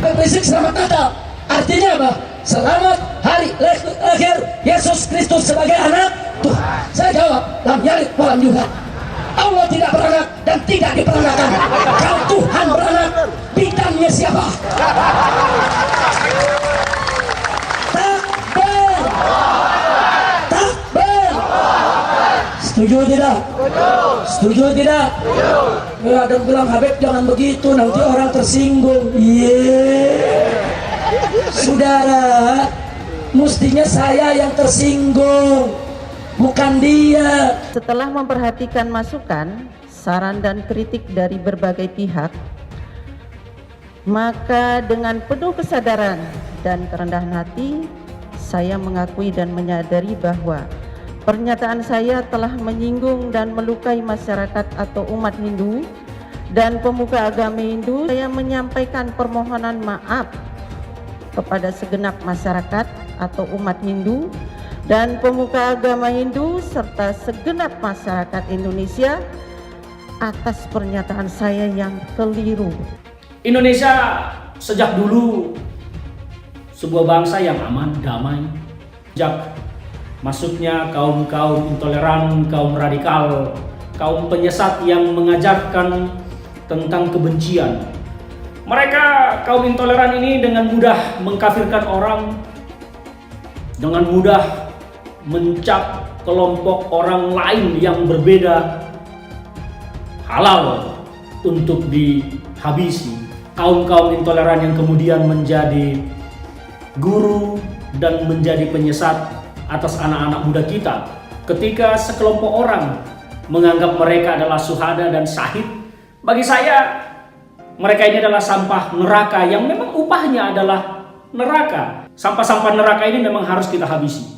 Berisik selamat Natal. Artinya apa? Selamat hari lahir Yesus Kristus sebagai anak Tuhan. Saya jawab, lam yalid walam yulad. Allah tidak beranak dan tidak diperanakan. Kalau Tuhan beranak, bidangnya siapa? Takbir. Takbir. Setuju tidak? Setuju tidak? Ya, ada yang bilang Habib jangan begitu, nanti orang tersinggung. Saudara, mestinya saya yang tersinggung, bukan dia. Setelah memperhatikan masukan, saran dan kritik dari berbagai pihak, maka dengan penuh kesadaran dan kerendahan hati, saya mengakui dan menyadari bahwa pernyataan saya telah menyinggung dan melukai masyarakat atau umat Hindu dan pemuka agama Hindu. Saya menyampaikan permohonan maaf kepada segenap masyarakat atau umat Hindu dan pemuka agama Hindu serta segenap masyarakat Indonesia atas pernyataan saya yang keliru. Indonesia sejak dulu sebuah bangsa yang aman, damai. Sejak masuknya kaum-kaum intoleran, kaum radikal, kaum penyesat yang mengajarkan tentang kebencian. Mereka, kaum intoleran ini dengan mudah mengkafirkan orang, dengan mudah mencap kelompok orang lain yang berbeda halal untuk dihabisi. Kaum-kaum intoleran yang kemudian menjadi guru dan menjadi penyesat atas anak-anak muda kita. Ketika sekelompok orang menganggap mereka adalah syuhada dan syahid, bagi saya mereka ini adalah sampah neraka yang memang upahnya adalah neraka. Sampah-sampah neraka ini memang harus kita habisi.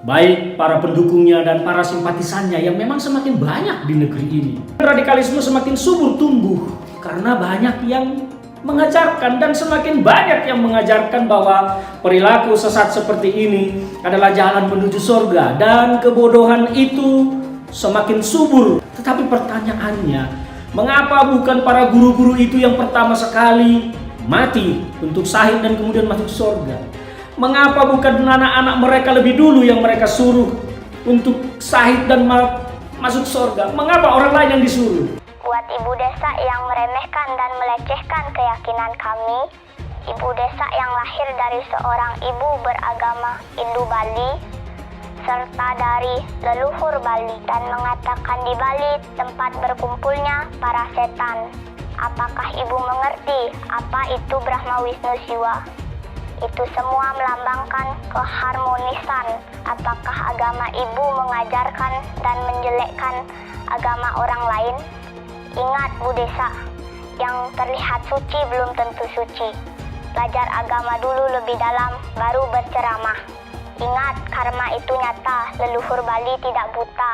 Baik para pendukungnya dan para simpatisannya yang memang semakin banyak di negeri ini. Radikalisme semakin subur tumbuh karena banyak yang mengajarkan dan semakin banyak yang mengajarkan bahwa perilaku sesat seperti ini adalah jalan menuju surga dan kebodohan itu semakin subur. Tetapi pertanyaannya, mengapa bukan para guru-guru itu yang pertama sekali mati untuk syahid dan kemudian masuk surga? Mengapa bukan anak-anak mereka lebih dulu yang mereka suruh untuk syahid dan masuk surga? Mengapa orang lain yang disuruh? Buat ibu desa yang meremehkan dan melecehkan keyakinan kami, ibu desa yang lahir dari seorang ibu beragama Hindu Bali, serta dari leluhur Bali, dan mengatakan di Bali tempat berkumpulnya para setan. Apakah ibu mengerti apa itu Brahma Wisnu Siwa? Itu semua melambangkan keharmonisan. Apakah agama ibu mengajarkan dan menjelekkan agama orang lain? Ingat Bu Desa, yang terlihat suci belum tentu suci. Belajar agama dulu lebih dalam, baru berceramah. Ingat, karma itu nyata, leluhur Bali tidak buta.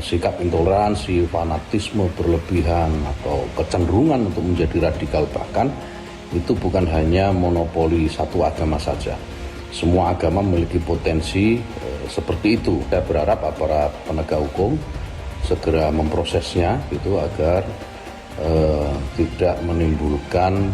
Sikap intoleransi, fanatisme berlebihan atau kecenderungan untuk menjadi radikal bahkan itu bukan hanya monopoli satu agama saja. Semua agama memiliki potensi seperti itu. Saya berharap aparat penegak hukum segera memprosesnya gitu agar tidak menimbulkan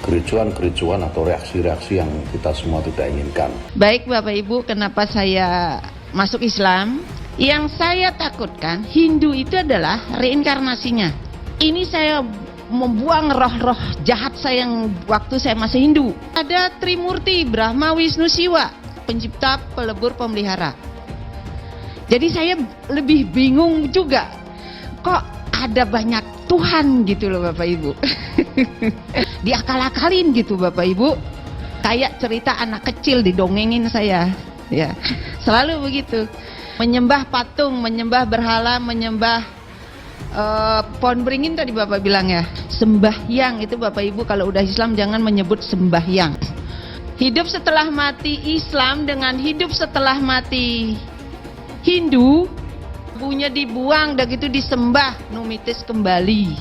kericuan-kericuan atau reaksi-reaksi yang kita semua tidak inginkan. Baik Bapak Ibu, kenapa saya masuk Islam? Yang saya takutkan Hindu itu adalah reinkarnasinya. Ini saya membuang roh-roh jahat saya yang waktu saya masih Hindu. Ada Trimurti, Brahma, Wisnu, Siwa, pencipta, pelebur, pemelihara. Jadi saya lebih bingung juga, kok ada banyak Tuhan gitu loh Bapak Ibu. Diakal-akalin gitu Bapak Ibu. Kayak cerita anak kecil didongengin saya. Ya, selalu begitu. Menyembah patung, menyembah berhala, menyembah pohon beringin tadi Bapak bilang ya. Sembahyang itu Bapak Ibu kalau udah Islam jangan menyebut sembahyang. Hidup setelah mati Islam dengan hidup setelah mati Hindu, bunya dibuang, udah gitu disembah, numitis kembali.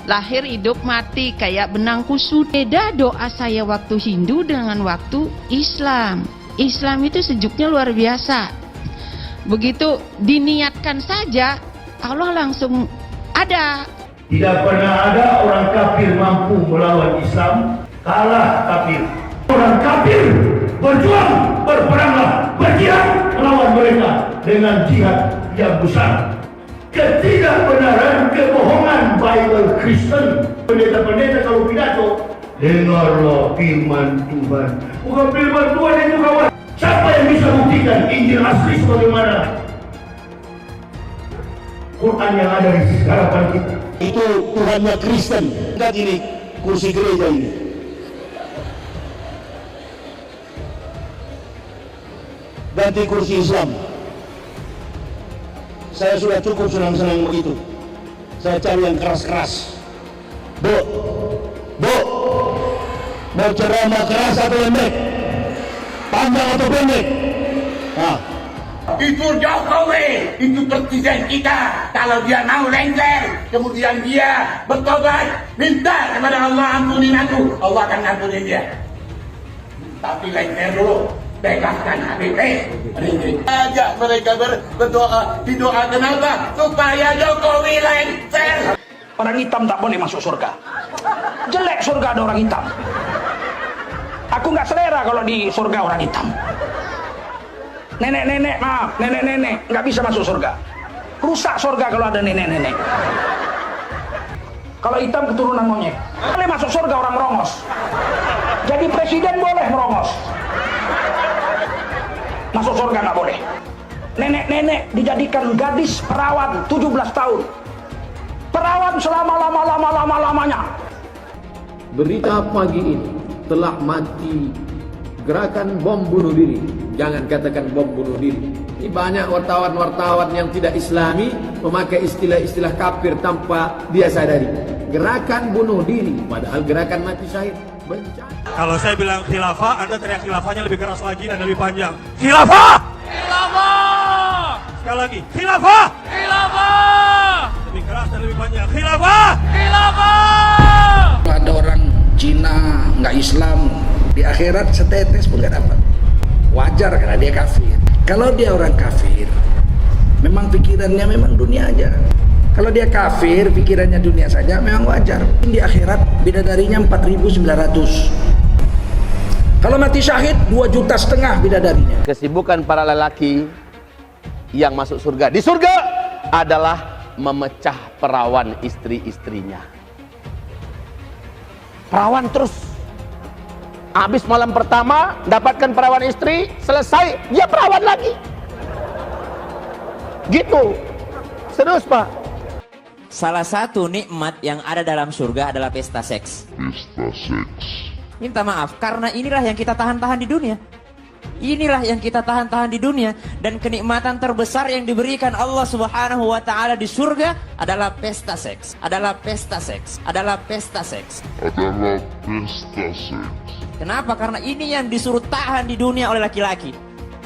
Lahir hidup mati kayak benang kusut. Beda doa saya waktu Hindu dengan waktu Islam. Islam itu sejuknya luar biasa. Begitu diniatkan saja Allah langsung ada Tidak pernah ada orang kafir mampu melawan Islam, kalah kafir. Orang kafir berjuang, berperanglah, berjihad melawan mereka dengan jihad yang besar. Ketidakbenaran, kebohongan Bible Kristen. Pendeta-pendeta kalau pidato, dengarlah firman Tuhan. Bukan firman Tuhan itu kawan. Siapa yang bisa buktikan Injil asli sebagaimana Quran yang ada di hadapan kita? Itu Tuhannya Kristen. Lihat ini kursi gereja ini. Ganti kursi Islam. Saya sudah cukup senang-senang begitu. Saya cari yang keras-keras. Bu, mau ceramah keras atau pendek? Panjang atau pendek? Nah. Itu Jokowi, itu presiden kita. Kalau dia mau lengser, kemudian dia bertobat, minta kepada Allah ampunin aku, Allah akan ampunin dia. Tapi lengser dulu, pegangkan HBP. Ajak mereka berdoa, didoa kenapa? Supaya Jokowi lengser. Orang hitam tak boleh masuk surga. Jelek surga ada orang hitam. Aku nggak selera kalau di surga orang hitam. Nenek-nenek, maaf, nenek-nenek nggak bisa masuk surga. Rusak surga kalau ada nenek-nenek. Kalau hitam keturunan monyet. Boleh masuk surga orang merongos. Jadi presiden boleh merongos. Masuk surga nggak boleh. Nenek-nenek dijadikan gadis perawan 17 tahun. Perawan selama-lamanya. Berita pagi ini telah mati gerakan bom bunuh diri. Jangan katakan bom bunuh diri. Ini banyak wartawan-wartawan yang tidak islami memakai istilah-istilah kafir tanpa dia sadari. Gerakan bunuh diri, padahal gerakan mati syahid. Bencana. Kalau saya bilang khilafah, Anda teriak khilafahnya lebih keras lagi dan lebih panjang. Khilafah! Khilafah! Sekali lagi, khilafah! Khilafah! Lebih keras dan lebih panjang. Khilafah! Khilafah! Ada orang Cina nggak Islam, di akhirat setetes pun nggak dapat. Wajar karena dia kafir. Kalau dia orang kafir, memang pikirannya memang dunia aja. Kalau dia kafir, pikirannya dunia saja, memang wajar. Di akhirat bidadarinya 4.900. Kalau mati syahid 2,5 juta bidadarinya. Kesibukan para lelaki yang masuk surga di surga adalah memecah perawan istri-istrinya. Perawan terus. Habis malam pertama, dapatkan perawan istri, selesai, dia perawan lagi. Gitu. Serius, Pak. Salah satu nikmat yang ada dalam surga adalah pesta seks. Pesta seks. Minta maaf, karena inilah yang kita tahan-tahan di dunia. Inilah yang kita tahan-tahan di dunia. Dan kenikmatan terbesar yang diberikan Allah Subhanahu wa Ta'ala di surga adalah pesta seks. Adalah pesta seks. Adalah pesta seks. Adalah pesta seks. Kenapa? Karena ini yang disuruh tahan di dunia oleh laki-laki.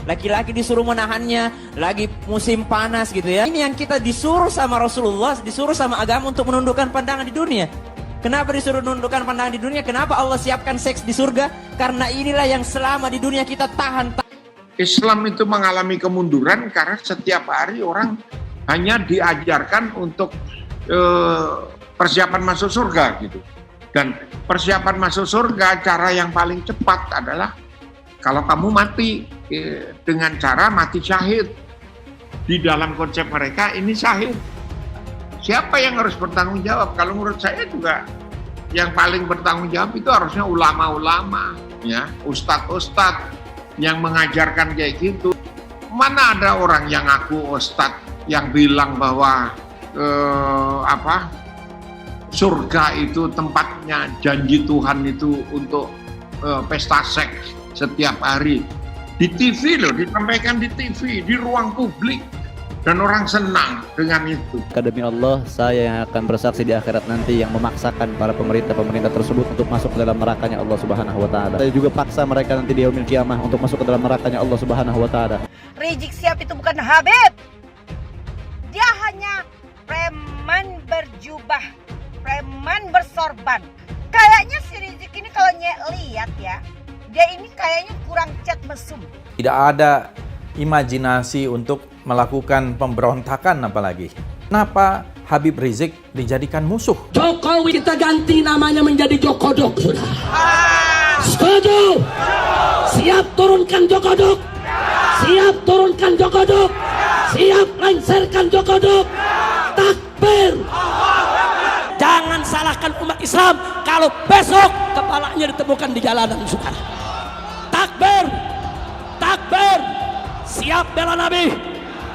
Laki-laki disuruh menahannya, lagi musim panas gitu ya. Ini yang kita disuruh sama Rasulullah, disuruh sama agama untuk menundukkan pandangan di dunia. Kenapa disuruh menundukkan pandangan di dunia? Kenapa Allah siapkan seks di surga? Karena inilah yang selama di dunia kita tahan. Islam itu mengalami kemunduran karena setiap hari orang hanya diajarkan untuk persiapan masuk surga gitu. Dan persiapan masuk surga, cara yang paling cepat adalah kalau kamu mati dengan cara mati syahid. Di dalam konsep mereka ini syahid. Siapa yang harus bertanggung jawab? Kalau menurut saya juga yang paling bertanggung jawab itu harusnya ulama-ulama, ya, ustadz-ustadz yang mengajarkan kayak gitu. Mana ada orang yang ngaku ustadz yang bilang bahwa surga itu tempatnya janji Tuhan itu untuk pesta seks setiap hari. Di TV loh, disampaikan di TV, di ruang publik. Dan orang senang dengan itu. Demi Allah, saya yang akan bersaksi di akhirat nanti yang memaksakan para pemerintah tersebut untuk masuk ke dalam nerakanya Allah Subhanahu wa Ta'ala. Saya juga paksa mereka nanti di yaumil kiamah untuk masuk ke dalam nerakanya Allah Subhanahu wa Ta'ala. Rizik Syihab itu bukan Habib. Dia hanya preman berjubah, preman bersorban. Kayaknya si Rizik ini kalau lihat ya, dia ini kayaknya kurang cat mesum. Tidak ada imajinasi untuk melakukan pemberontakan apalagi. Kenapa Habib Rizik dijadikan musuh. Jokowi kita ganti namanya menjadi Jokodok sudah. Setuju? Siap turunkan Jokodok. Siap turunkan Jokodok. Siap lengserkan Jokodok. Takbir. Jangan salahkan umat Islam kalau besok kepalanya ditemukan di jalanan saudara. Takbir. Takbir. Siap bela Nabi.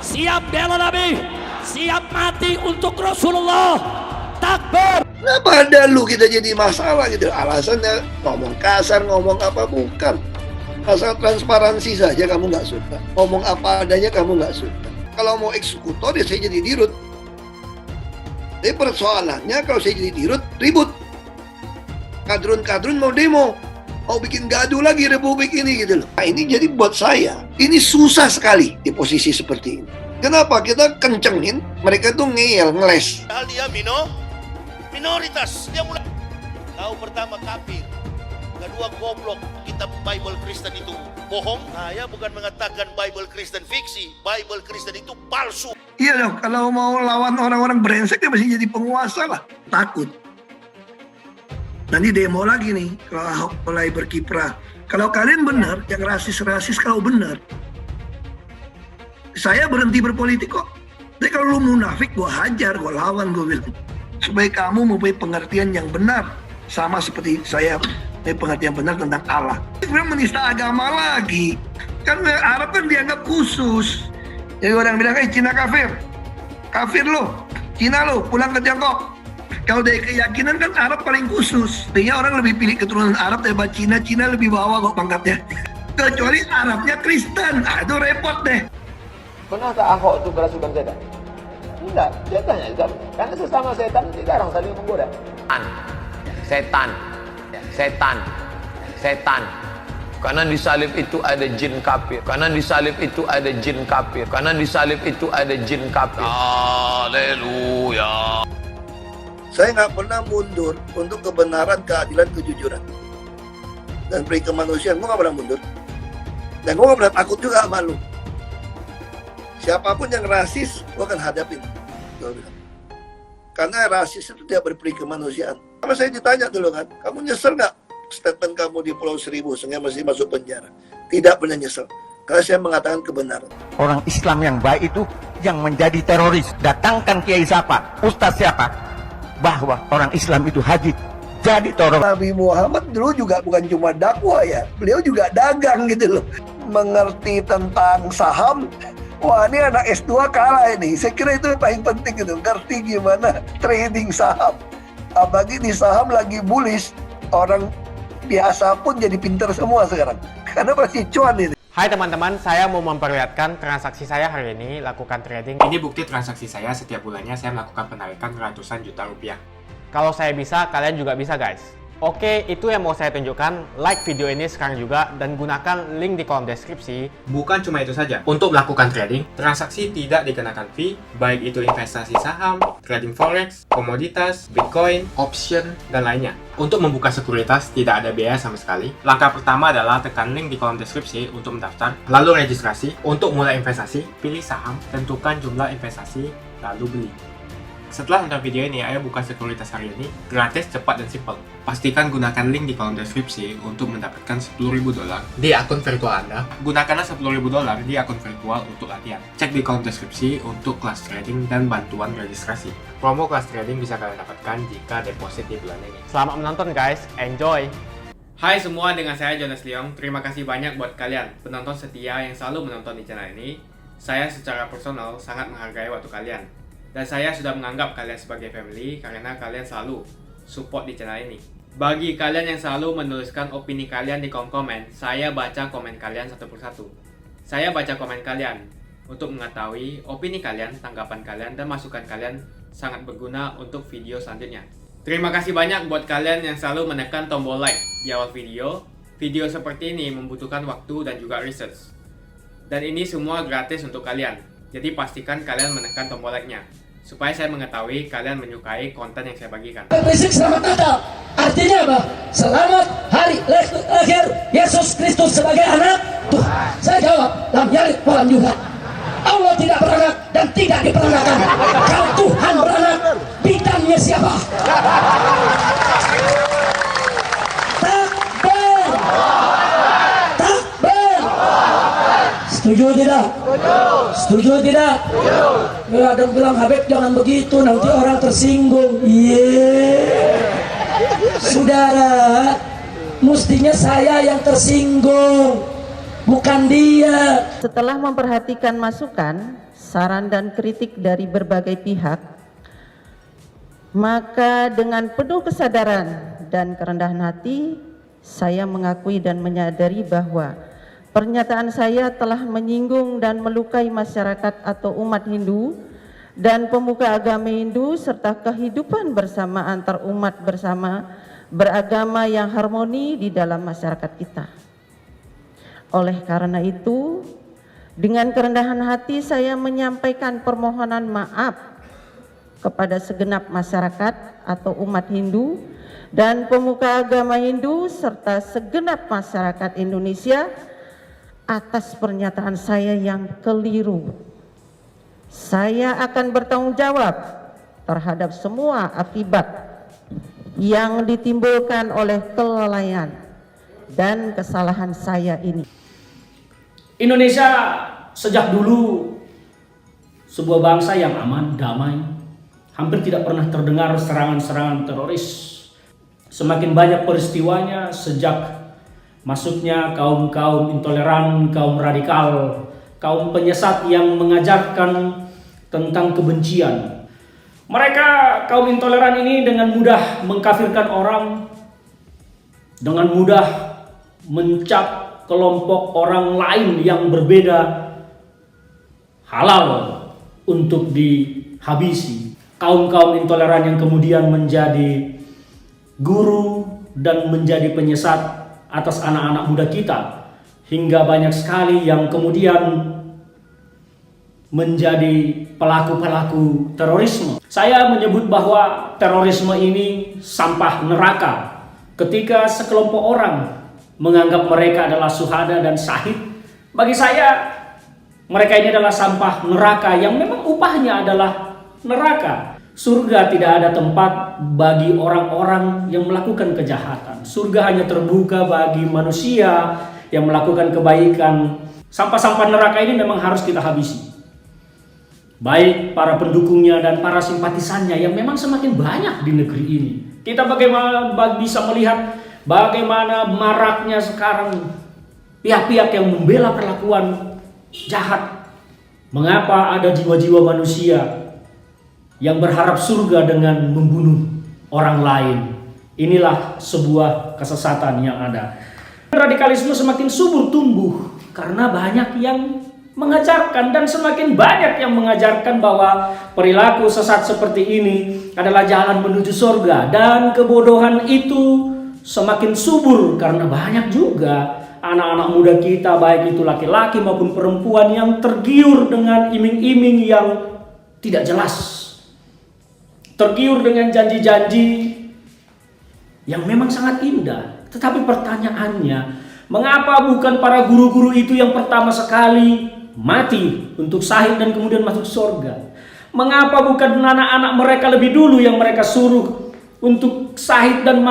Siap bela Nabi. Siap mati untuk Rasulullah. Takbir. Kenapa ada lu kita jadi masalah gitu? Alasannya ngomong kasar, ngomong apa, bukan. Asal transparansi saja kamu nggak suka. Ngomong apa adanya kamu nggak suka. Kalau mau eksekutor ya saya jadi dirut. Tapi persoalannya kalau saya jadi dirut, ribut. Kadrun-kadrun mau demo. Mau bikin gaduh lagi republik ini gitu loh. Nah ini jadi buat saya, ini susah sekali di posisi seperti ini. Kenapa? Kita kencengin, mereka tuh ngeyel, ngeles. Hal dia minoritas, dia mulai. Kau pertama kafir, kedua goblok, kitab Bible Kristen itu bohong. Saya bukan mengatakan Bible Kristen fiksi, Bible Kristen itu palsu. Iya dong, kalau mau lawan orang-orang brengsek dia masih jadi penguasa lah. Takut. Nanti demo lagi nih, kalau Ahok mulai berkiprah. Kalau kalian benar, yang rasis-rasis kalau benar, saya berhenti berpolitik kok. Tapi kalau lu munafik, gue hajar, gue lawan, gue bilang. Supaya kamu mempunyai pengertian yang benar. Sama seperti saya mempunyai pengertian benar tentang Allah. Sebenarnya menista agama lagi. Kan Arab kan dianggap khusus. Jadi orang bilang, Cina kafir. Kafir lo, Cina lo, pulang ke Tiongkok. Kalau dari keyakinan kan Arab paling khusus. Sehingga orang lebih pilih keturunan Arab daripada Cina. Cina lebih bawah kok pangkatnya. Kecuali Arabnya Kristen. Nah, itu repot deh. Pernah tak Ahok itu kerasukan setan? Tidak, setannya juga. Karena sesama setan tidak orang saling menggoda. Setan, setan, setan. Karena di salib itu ada jin kafir. Karena di salib itu ada jin kafir. Karena di salib itu ada jin kafir. Haleluya. Saya nggak pernah mundur untuk kebenaran, keadilan, kejujuran. Dan peri kemanusiaan, gue nggak pernah mundur. Dan gue nggak pernah takut juga sama lu. Siapapun yang rasis, gue akan hadapin. Karena rasis itu tidak berperi kemanusiaan. Sama saya ditanya dulu kan, kamu nyesel nggak statement kamu di Pulau Seribu sehingga masih masuk penjara? Tidak pernah nyesel. Karena saya mengatakan kebenaran. Orang Islam yang baik itu yang menjadi teroris. Datangkan kiai siapa, ustaz siapa, bahwa orang Islam itu haji jadi teroris. Nabi Muhammad dulu juga bukan cuma dakwah ya, beliau juga dagang gitu loh. Mengerti tentang saham. Wah ini anak S2 kalah ini. Saya kira itu yang paling penting gitu. Ngerti gimana trading saham. Apalagi di saham lagi bullish. Orang biasa pun jadi pinter semua sekarang. Karena pasti cuan ini. Hai teman-teman, saya mau memperlihatkan transaksi saya hari ini lakukan trading. Ini bukti transaksi saya, setiap bulannya saya melakukan penarikan ratusan juta rupiah. Kalau saya bisa, kalian juga bisa guys. Oke, itu yang mau saya tunjukkan. Like video ini sekarang juga dan gunakan link di kolom deskripsi. Bukan cuma itu saja. Untuk melakukan trading, transaksi tidak dikenakan fee, baik itu investasi saham, trading forex, komoditas, bitcoin, option, dan lainnya. Untuk membuka sekuritas, tidak ada biaya sama sekali. Langkah pertama adalah tekan link di kolom deskripsi untuk mendaftar, lalu registrasi. Untuk mulai investasi, pilih saham, tentukan jumlah investasi, lalu beli. Setelah nonton video ini, ayo buka sekuritas hari ini, gratis, cepat, dan simple. Pastikan gunakan link di kolom deskripsi untuk mendapatkan $10.000 di akun virtual Anda. Gunakanlah $10.000 di akun virtual untuk latihan. Cek di kolom deskripsi untuk kelas trading dan bantuan registrasi. Promo kelas trading bisa kalian dapatkan jika deposit di bulan ini. Selamat menonton guys, enjoy! Hai semua, dengan saya Jonas Leong. Terima kasih banyak buat kalian, penonton setia yang selalu menonton di channel ini. Saya secara personal sangat menghargai waktu kalian. Dan saya sudah menganggap kalian sebagai family karena kalian selalu support di channel ini. Bagi kalian yang selalu menuliskan opini kalian di kolom komen, saya baca komen kalian satu persatu. Saya baca komen kalian untuk mengetahui opini kalian, tanggapan kalian, dan masukan kalian sangat berguna untuk video selanjutnya. Terima kasih banyak buat kalian yang selalu menekan tombol like di awal video. Video seperti ini membutuhkan waktu dan juga research. Dan ini semua gratis untuk kalian. Jadi pastikan kalian menekan tombol like-nya supaya saya mengetahui kalian menyukai konten yang saya bagikan. Berisik selamat Natal. Artinya apa? Selamat hari lahir Yesus Kristus sebagai anak Tuhan. Saya jawab, lam yalid walam yulad. Allah tidak beranak dan tidak diperanakan. Kalau Tuhan beranak, Takbir. Takbir. Setuju tidak? Setuju tidak? Ya, ada bilang Habib jangan begitu, nanti orang tersinggung. Saudara, mestinya saya yang tersinggung, bukan dia. Setelah memperhatikan masukan, saran dan kritik dari berbagai pihak, maka dengan penuh kesadaran dan kerendahan hati, saya mengakui dan menyadari bahwa pernyataan saya telah menyinggung dan melukai masyarakat atau umat Hindu dan pemuka agama Hindu serta kehidupan bersama antar umat bersama beragama yang harmoni di dalam masyarakat kita. Oleh karena itu, dengan kerendahan hati saya menyampaikan permohonan maaf kepada segenap masyarakat atau umat Hindu dan pemuka agama Hindu serta segenap masyarakat Indonesia atas pernyataan saya yang keliru. Saya akan bertanggung jawab terhadap semua akibat yang ditimbulkan oleh kelalaian dan kesalahan saya ini. Indonesia sejak dulu sebuah bangsa yang aman, damai, hampir tidak pernah terdengar serangan-serangan teroris. Semakin banyak peristiwanya sejak masuknya kaum-kaum intoleran, kaum radikal, kaum penyesat yang mengajarkan tentang kebencian. Mereka, kaum intoleran ini dengan mudah mengkafirkan orang, dengan mudah mencap kelompok orang lain yang berbeda halal untuk dihabisi. Kaum-kaum intoleran yang kemudian menjadi guru dan menjadi penyesat atas anak-anak muda kita, hingga banyak sekali yang kemudian menjadi pelaku-pelaku terorisme. Saya menyebut bahwa terorisme ini sampah neraka. Ketika sekelompok orang menganggap mereka adalah syuhada dan syahid, bagi saya mereka ini adalah sampah neraka yang memang upahnya adalah neraka. Surga tidak ada tempat bagi orang-orang yang melakukan kejahatan. Surga hanya terbuka bagi manusia yang melakukan kebaikan. Sampah-sampah neraka ini memang harus kita habisi. Baik para pendukungnya dan para simpatisannya yang memang semakin banyak di negeri ini. Kita bagaimana bisa melihat bagaimana maraknya sekarang pihak-pihak yang membela perlakuan jahat. Mengapa ada jiwa-jiwa manusia yang berharap surga dengan membunuh orang lain? Inilah sebuah kesesatan yang ada. Radikalisme semakin subur tumbuh karena banyak yang mengajarkan, dan semakin banyak yang mengajarkan bahwa perilaku sesat seperti ini adalah jalan menuju surga, dan kebodohan itu semakin subur karena banyak juga anak-anak muda kita, baik itu laki-laki maupun perempuan, yang tergiur dengan iming-iming yang tidak jelas, tergiur dengan janji-janji yang memang sangat indah. Tetapi pertanyaannya, mengapa bukan para guru-guru itu yang pertama sekali mati untuk syahid dan kemudian masuk surga? Mengapa bukan anak-anak mereka lebih dulu yang mereka suruh untuk syahid dan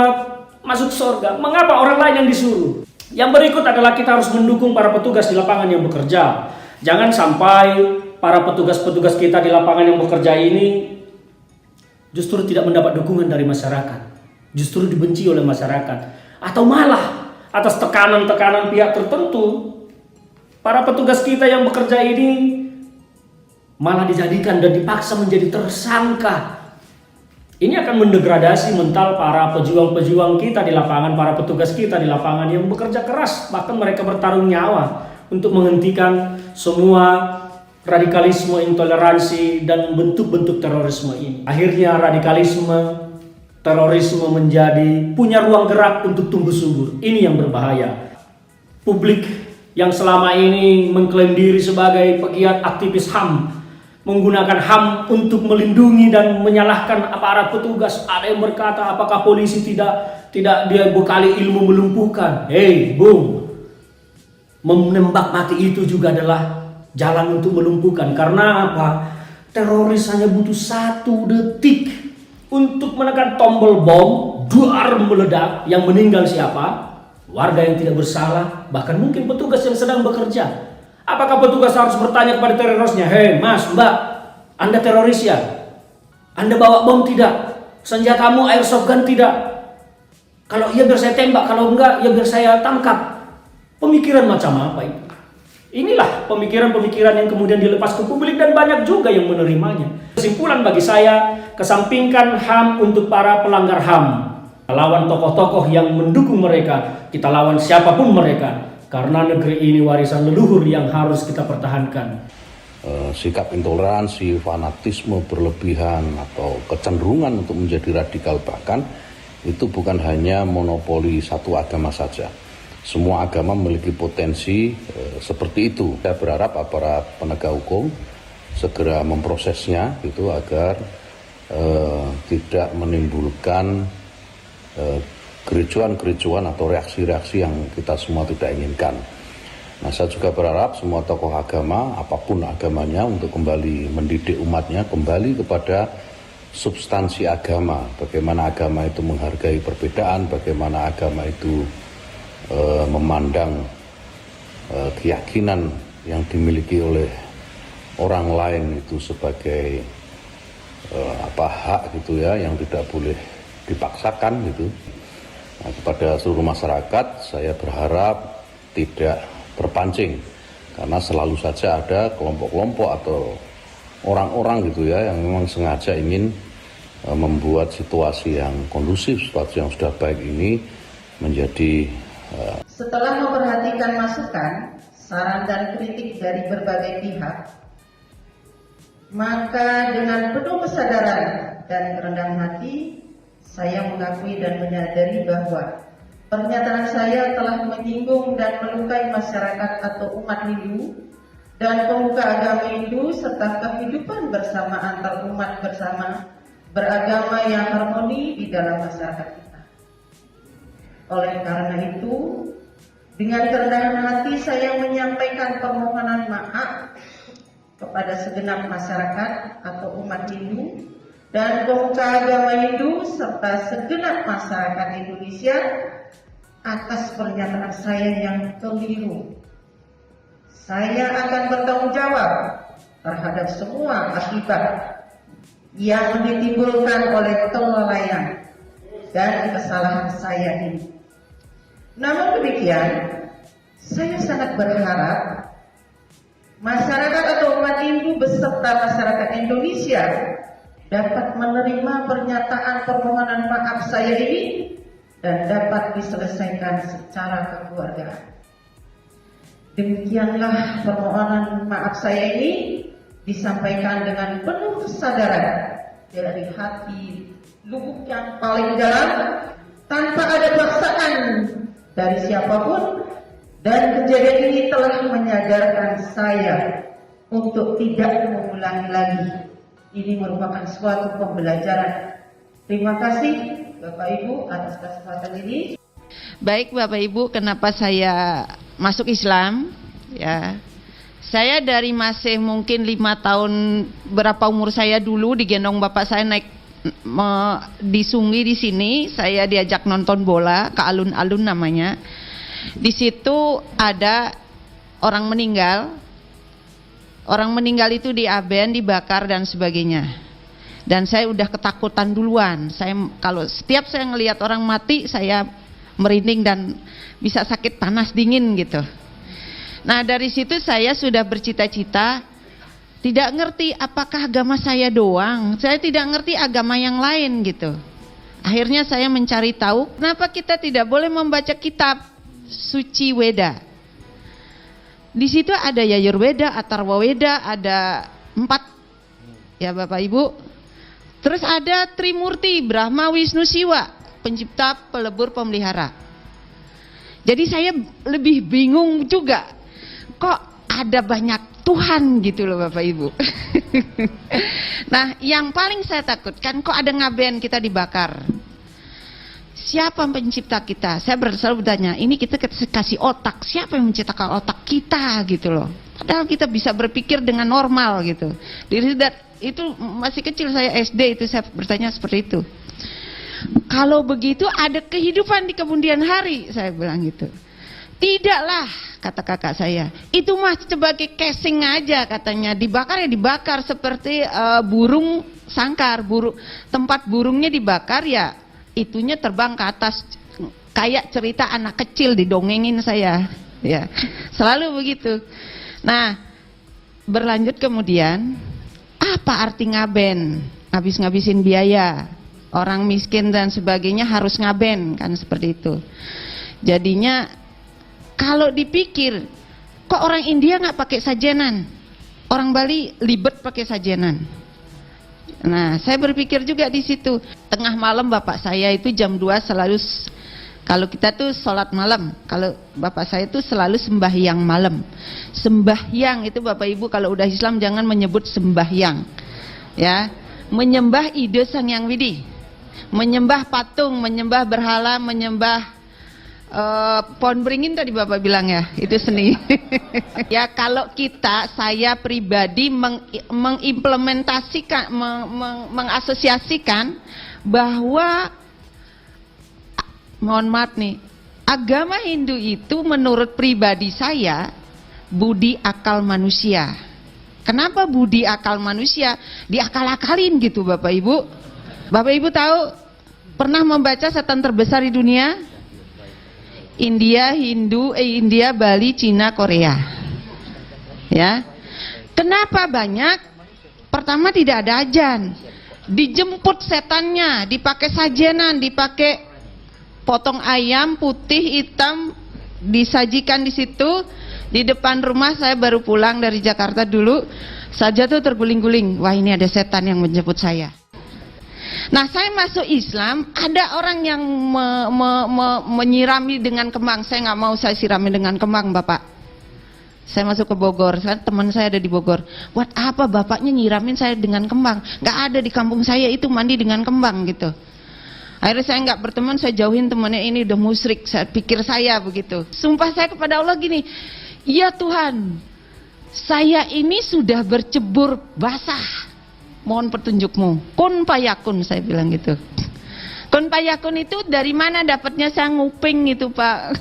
masuk surga? Mengapa orang lain yang disuruh? Yang berikut adalah kita harus mendukung para petugas di lapangan yang bekerja. Jangan sampai para petugas-petugas kita di lapangan yang bekerja ini justru tidak mendapat dukungan dari masyarakat, justru dibenci oleh masyarakat, atau malah atas tekanan-tekanan pihak tertentu, para petugas kita yang bekerja ini malah dijadikan dan dipaksa menjadi tersangka. Ini akan mendegradasi mental para pejuang-pejuang kita di lapangan, para petugas kita di lapangan yang bekerja keras, bahkan mereka bertaruh nyawa untuk menghentikan semua radikalisme, intoleransi, dan bentuk-bentuk terorisme ini. Akhirnya radikalisme, terorisme menjadi punya ruang gerak untuk tumbuh subur. Ini yang berbahaya. Publik yang selama ini mengklaim diri sebagai pegiat aktivis HAM, menggunakan HAM untuk melindungi dan menyalahkan aparat petugas. Ada yang berkata, apakah polisi tidak dia bekali ilmu melumpuhkan? Hei, bung, menembak mati itu juga adalah jalan untuk melumpuhkan. Karena apa? Teroris hanya butuh 1 detik untuk menekan tombol bom, duar meledak, yang meninggal siapa? Warga yang tidak bersalah, bahkan mungkin petugas yang sedang bekerja. Apakah petugas harus bertanya kepada terorisnya, "Hei mas, mbak, Anda teroris ya? Anda bawa bom tidak? Senjatamu airsoft gun tidak? Kalau iya biar saya tembak, kalau enggak ya biar saya tangkap." Pemikiran macam apa itu? Inilah pemikiran-pemikiran yang kemudian dilepas ke publik dan banyak juga yang menerimanya. Kesimpulan bagi saya, kesampingkan HAM untuk para pelanggar HAM. Lawan tokoh-tokoh yang mendukung mereka, kita lawan siapapun mereka. Karena negeri ini warisan leluhur yang harus kita pertahankan. Sikap intoleransi, fanatisme berlebihan, atau kecenderungan untuk menjadi radikal bahkan, itu bukan hanya monopoli satu agama saja. Semua agama memiliki potensi seperti itu. Saya berharap aparat penegak hukum segera memprosesnya gitu agar tidak menimbulkan kericuan-kericuan atau reaksi-reaksi yang kita semua tidak inginkan. Nah, saya juga berharap semua tokoh agama, apapun agamanya, untuk kembali mendidik umatnya, kembali kepada substansi agama. Bagaimana agama itu menghargai perbedaan, bagaimana agama itu memandang keyakinan yang dimiliki oleh orang lain itu sebagai hak gitu ya, yang tidak boleh dipaksakan gitu. Nah, kepada seluruh masyarakat saya berharap tidak terpancing, karena selalu saja ada kelompok-kelompok atau orang-orang gitu ya yang memang sengaja ingin membuat situasi yang kondusif, situasi yang sudah baik ini menjadi Setelah memperhatikan masukan, saran dan kritik dari berbagai pihak, maka dengan penuh kesadaran dan kerendahan hati, saya mengakui dan menyadari bahwa pernyataan saya telah menyinggung dan melukai masyarakat atau umat Hindu dan pemuka agama Hindu serta kehidupan bersama antar umat bersama beragama yang harmoni di dalam masyarakat kita. Oleh karena itu, dengan kerendahan hati saya menyampaikan permohonan maaf kepada segenap masyarakat atau umat Hindu dan pemuka agama Hindu serta segenap masyarakat Indonesia atas pernyataan saya yang keliru. Saya akan bertanggung jawab terhadap semua akibat yang ditimbulkan oleh kelalaian dan kesalahan saya ini. Namun demikian, saya sangat berharap masyarakat atau umat Hindu beserta masyarakat Indonesia dapat menerima pernyataan permohonan maaf saya ini dan dapat diselesaikan secara kekeluargaan. Demikianlah permohonan maaf saya ini disampaikan dengan penuh kesadaran dari hati lubuk yang paling dalam, tanpa ada paksaan dari siapapun, dan kejadian ini telah menyadarkan saya untuk tidak mengulangi lagi. Ini merupakan suatu pembelajaran. Terima kasih Bapak Ibu atas kesempatan ini. Baik Bapak Ibu, kenapa saya masuk Islam? Ya, saya dari masih mungkin 5 tahun, berapa umur saya dulu, digendong bapak saya naik di Sungai di sini. Saya diajak nonton bola ke alun-alun namanya. Di situ ada orang meninggal. Orang meninggal itu diaben, dibakar dan sebagainya. Dan saya udah ketakutan duluan. Kalau setiap saya ngelihat orang mati, saya merinding dan bisa sakit panas dingin gitu. Nah, dari situ saya sudah bercita-cita, tidak ngerti apakah agama saya doang. Saya tidak ngerti agama yang lain gitu. Akhirnya saya mencari tahu, kenapa kita tidak boleh membaca kitab suci Weda. Di situ ada Yajurweda, Atharva Weda, ada 4 ya Bapak Ibu. Terus ada Trimurti, Brahma, Wisnu, Siwa, pencipta, pelebur, pemelihara. Jadi saya lebih bingung juga, kok ada banyak Tuhan gitu loh Bapak Ibu. Nah, yang paling saya takutkan, kok ada ngaben kita dibakar. Siapa pencipta kita? Saya selalu bertanya, ini kita kasih otak, siapa yang menciptakan otak kita gitu loh. Padahal kita bisa berpikir dengan normal gitu. itu masih kecil saya SD itu saya bertanya seperti itu. Kalau begitu ada kehidupan di kemudian hari, saya bilang gitu. Tidaklah, kata kakak saya, itu mah sebagai casing aja katanya, dibakar ya dibakar seperti burung sangkar, tempat burungnya dibakar ya itunya terbang ke atas, kayak cerita anak kecil didongengin saya, ya selalu begitu. Nah berlanjut kemudian, apa arti ngaben? Ngabis-ngabisin biaya, orang miskin dan sebagainya harus ngaben kan seperti itu. Jadinya kalau dipikir, kok orang India nggak pakai sajenan, orang Bali libet pakai sajenan. Nah saya berpikir juga di situ. Tengah malam bapak saya itu jam 2 selalu, kalau kita tuh sholat malam, kalau bapak saya tuh selalu sembahyang malam. Sembahyang itu bapak ibu kalau udah Islam jangan menyebut sembahyang, ya, menyembah ide Sang Hyang Widi, menyembah patung, menyembah berhala, menyembah pohon beringin tadi bapak bilang ya, itu seni. Ya kalau kita, saya pribadi mengimplementasikan, mengasosiasikan bahwa, mohon maaf nih, agama Hindu itu menurut pribadi saya budi akal manusia. Kenapa budi akal manusia? Diakal-akalin gitu bapak ibu. Bapak ibu tahu, pernah membaca setan terbesar di dunia? India, India, Bali, Cina, Korea. Ya. Kenapa banyak? Pertama tidak ada ajan. Dijemput setannya, dipakai sajenan, dipakai potong ayam putih hitam, disajikan di situ di depan rumah. Saya baru pulang dari Jakarta dulu, saja tuh terguling-guling. Wah, ini ada setan yang menjemput saya. Nah saya masuk Islam, ada orang yang menyirami dengan kembang. Saya nggak mau saya sirami dengan kembang bapak. Saya masuk ke Bogor, teman saya ada di Bogor. Buat apa bapaknya nyiramin saya dengan kembang? Nggak ada di kampung saya itu mandi dengan kembang gitu. Akhirnya saya nggak berteman, saya jauhin temannya, ini udah musyrik. Saya pikir saya begitu. Sumpah saya kepada Allah gini, ya Tuhan, saya ini sudah bercebur basah. Mohon petunjukmu. Kun payakun, saya bilang gitu. Kun payakun itu dari mana dapatnya? Saya nguping gitu pak.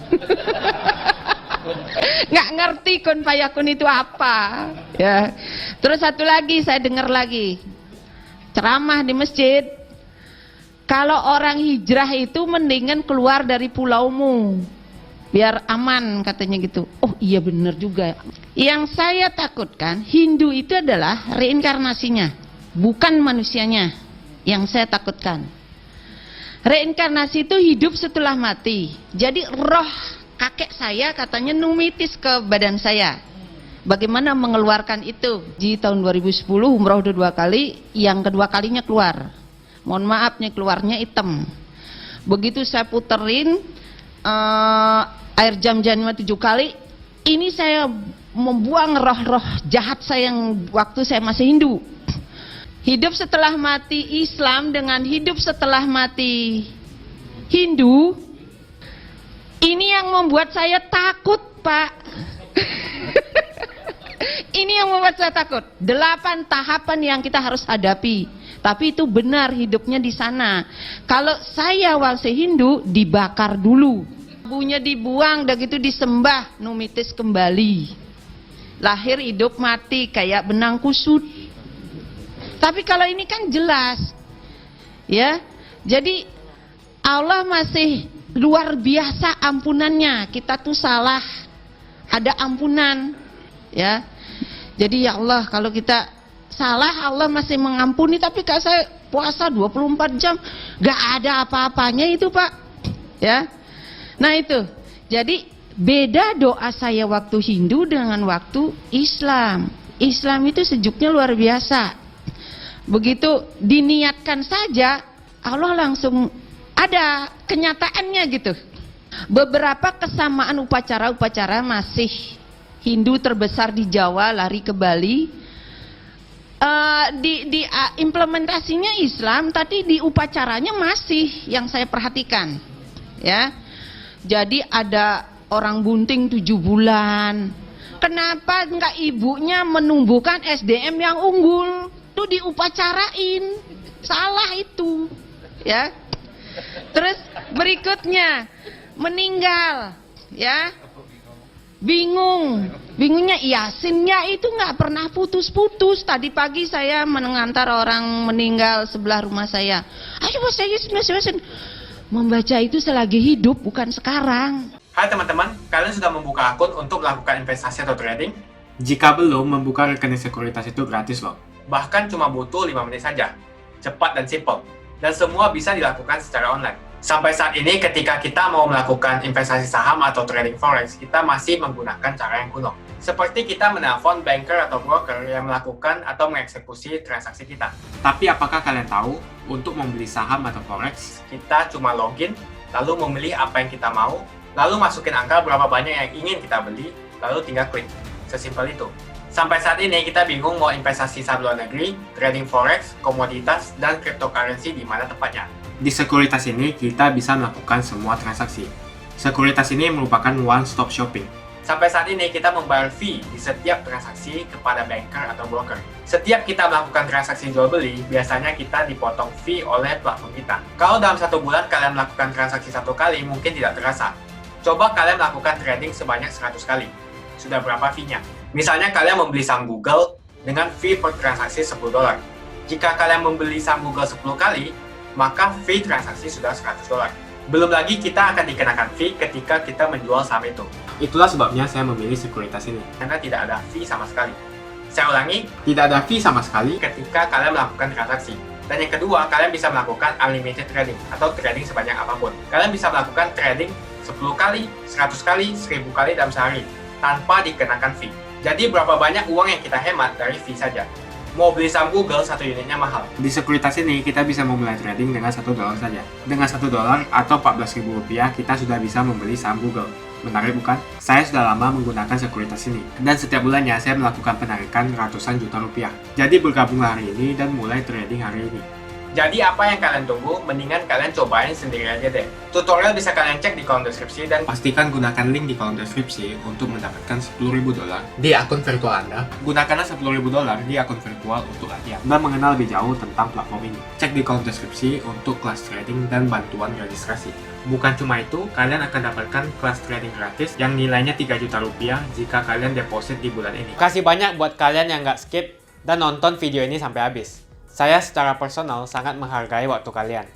Nggak ngerti kun payakun itu apa. Ya. Terus satu lagi saya dengar lagi ceramah di masjid. Kalau orang hijrah itu mendingan keluar dari pulaumu, biar aman katanya gitu. Oh iya benar juga. Yang saya takutkan Hindu itu adalah reinkarnasinya, bukan manusianya yang saya takutkan. Reinkarnasi itu hidup setelah mati. Jadi roh kakek saya katanya numitis ke badan saya. Bagaimana mengeluarkan itu? Di tahun 2010 umroh udah 2 kali, yang kedua kalinya keluar. Mohon maafnya keluarnya hitam. Begitu saya puterin air jam-jamnya 7 kali, ini saya membuang roh-roh jahat saya yang waktu saya masih Hindu. Hidup setelah mati Islam dengan hidup setelah mati Hindu, ini yang membuat saya takut pak. Ini yang membuat saya takut. 8 tahapan yang kita harus hadapi. Tapi itu benar hidupnya di sana. Kalau saya wangsa Hindu dibakar dulu, bunya dibuang, udah gitu disembah, numitis kembali. Lahir hidup mati kayak benang kusut. Tapi kalau ini kan jelas, ya. Jadi Allah masih luar biasa ampunannya. Kita tuh salah, ada ampunan, ya. Jadi ya Allah, kalau kita salah Allah masih mengampuni. Tapi kalau saya puasa 24 jam, gak ada apa-apanya itu pak, ya. Nah itu, jadi beda doa saya waktu Hindu dengan waktu Islam. Islam itu sejuknya luar biasa. Begitu diniatkan saja Allah langsung ada kenyataannya gitu. Beberapa kesamaan upacara-upacara masih Hindu terbesar di Jawa lari ke Bali. Implementasinya Islam, tapi di upacaranya masih yang saya perhatikan, ya. Jadi ada orang bunting 7 bulan. Kenapa enggak ibunya menumbuhkan SDM yang unggul? itu diupacarain. Salah itu. Ya. Terus berikutnya meninggal, ya. Bingungnya Yasinnya itu nggak pernah putus-putus. Tadi pagi saya mengantar orang meninggal sebelah rumah saya. Ayo Mas Yasin. Membaca itu selagi hidup, bukan sekarang. Hai teman-teman, kalian sudah membuka akun untuk melakukan investasi atau trading? Jika belum, membuka rekening sekuritas itu gratis loh. Bahkan cuma butuh 5 menit saja. Cepat dan simple. Dan semua bisa dilakukan secara online. Sampai saat ini ketika kita mau melakukan investasi saham atau trading forex, kita masih menggunakan cara yang kuno. Seperti kita menelpon banker atau broker yang melakukan atau mengeksekusi transaksi kita. Tapi apakah kalian tahu, untuk membeli saham atau forex, kita cuma login, lalu memilih apa yang kita mau, lalu masukin angka berapa banyak yang ingin kita beli, lalu tinggal klik. Sesimpel itu. Sampai saat ini kita bingung mau investasi saham luar negeri, trading forex, komoditas, dan cryptocurrency di mana tepatnya. Di sekuritas ini kita bisa melakukan semua transaksi. Sekuritas ini merupakan one-stop shopping. Sampai saat ini kita membayar fee di setiap transaksi kepada banker atau broker. Setiap kita melakukan transaksi jual beli, biasanya kita dipotong fee oleh platform kita. Kalau dalam 1 bulan kalian melakukan transaksi 1 kali, mungkin tidak terasa. Coba kalian melakukan trading sebanyak 100 kali. Sudah berapa fee-nya? Misalnya kalian membeli saham Google dengan fee per transaksi $10. Jika kalian membeli saham Google 10 kali, maka fee transaksi sudah $100. Belum lagi kita akan dikenakan fee ketika kita menjual saham itu. Itulah sebabnya saya memilih sekuritas ini. Karena tidak ada fee sama sekali. Saya ulangi, tidak ada fee sama sekali ketika kalian melakukan transaksi. Dan yang kedua, kalian bisa melakukan unlimited trading atau trading sebanyak apapun. Kalian bisa melakukan trading 10 kali, 100 kali, 1000 kali dalam sehari tanpa dikenakan fee. Jadi berapa banyak uang yang kita hemat dari fee saja. Mau beli saham Google, 1 unitnya mahal. Di sekuritas ini kita bisa memulai trading dengan $1 saja. Dengan $1 atau Rp14.000 kita sudah bisa membeli saham Google. Menarik bukan? Saya sudah lama menggunakan sekuritas ini. Dan setiap bulannya saya melakukan penarikan ratusan juta rupiah. Jadi bergabunglah hari ini dan mulai trading hari ini. Jadi apa yang kalian tunggu? Mendingan kalian cobain sendiri aja deh. Tutorial bisa kalian cek di kolom deskripsi dan pastikan gunakan link di kolom deskripsi untuk mendapatkan $10.000 di akun virtual Anda. Gunakanlah $10.000 di akun virtual untuk latihan dan mengenal lebih jauh tentang platform ini. Cek di kolom deskripsi untuk kelas trading dan bantuan registrasi. Bukan cuma itu, kalian akan dapatkan kelas trading gratis yang nilainya Rp3 juta jika kalian deposit di bulan ini. Kasih banyak buat kalian yang nggak skip dan nonton video ini sampai habis. Saya secara personal sangat menghargai waktu kalian.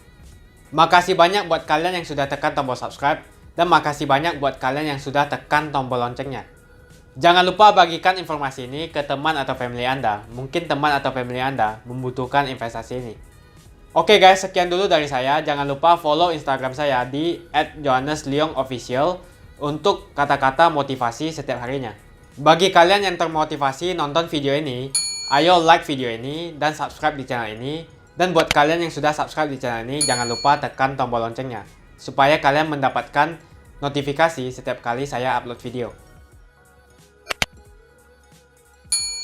Makasih banyak buat kalian yang sudah tekan tombol subscribe dan makasih banyak buat kalian yang sudah tekan tombol loncengnya. Jangan lupa bagikan informasi ini ke teman atau family Anda. Mungkin teman atau family Anda membutuhkan investasi ini. Oke guys, sekian dulu dari saya. Jangan lupa follow Instagram saya di @johannesleongofficial untuk kata-kata motivasi setiap harinya. Bagi kalian yang termotivasi nonton video ini, ayo like video ini dan subscribe di channel ini. Dan buat kalian yang sudah subscribe di channel ini, jangan lupa tekan tombol loncengnya supaya kalian mendapatkan notifikasi setiap kali saya upload video.